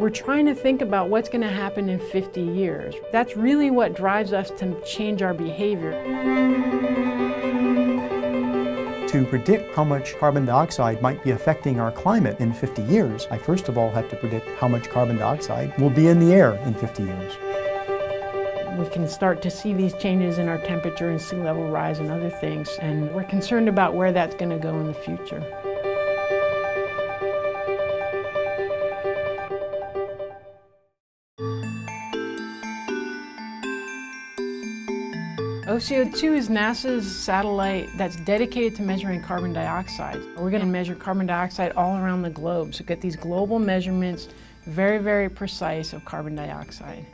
We're trying to think about what's going to happen in 50 years. That's really what drives us to change our behavior. To predict how much carbon dioxide might be affecting our climate in 50 years, I first of all have to predict how much carbon dioxide will be in the air in 50 years. We can start to see these changes in our temperature and sea level rise and other things, and we're concerned about where that's going to go in the future. OCO-2 is NASA's satellite that's dedicated to measuring carbon dioxide. We're going to measure carbon dioxide all around the globe, so get these global measurements, very, very precise, of carbon dioxide.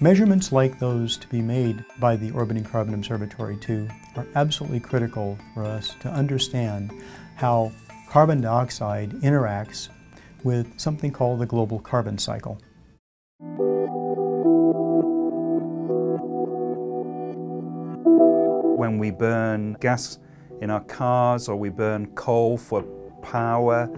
Measurements like those to be made by the Orbiting Carbon Observatory-2 are absolutely critical for us to understand how carbon dioxide interacts with something called the global carbon cycle. When we burn gas in our cars or we burn coal for power,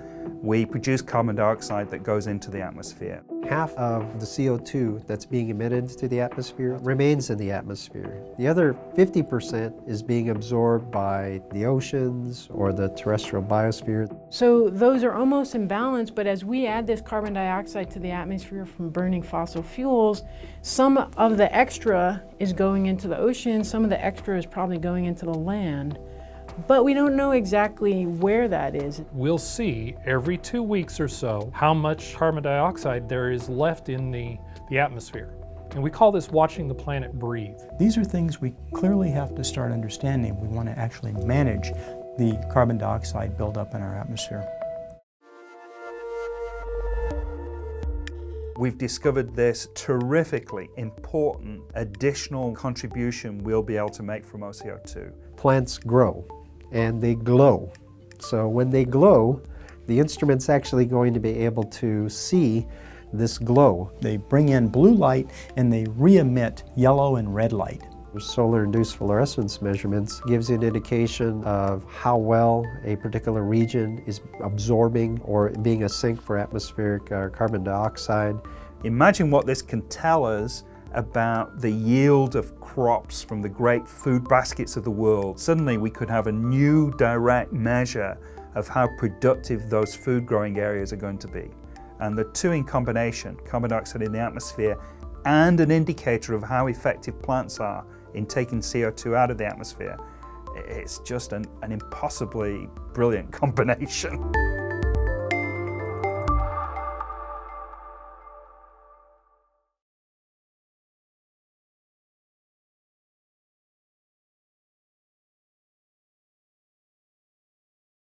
we produce carbon dioxide that goes into the atmosphere. Half of the CO2 that's being emitted to the atmosphere remains in the atmosphere. The other 50% is being absorbed by the oceans or the terrestrial biosphere. So those are almost in balance, but as we add this carbon dioxide to the atmosphere from burning fossil fuels, some of the extra is going into the ocean, some of the extra is probably going into the land. But we don't know exactly where that is. We'll see every 2 weeks or so how much carbon dioxide there is left in the atmosphere. And we call this watching the planet breathe. These are things we clearly have to start understanding. We want to actually manage the carbon dioxide buildup in our atmosphere. We've discovered this terrifically important additional contribution we'll be able to make from OCO-2. Plants grow and they glow. So when they glow, the instrument's actually going to be able to see this glow. They bring in blue light and they re-emit yellow and red light. Solar-induced fluorescence measurements gives you an indication of how well a particular region is absorbing or being a sink for atmospheric carbon dioxide. Imagine what this can tell us about the yield of crops from the great food baskets of the world. Suddenly we could have a new direct measure of how productive those food growing areas are going to be. And the two in combination, carbon dioxide in the atmosphere and an indicator of how effective plants are in taking CO2 out of the atmosphere, it's just an impossibly brilliant combination.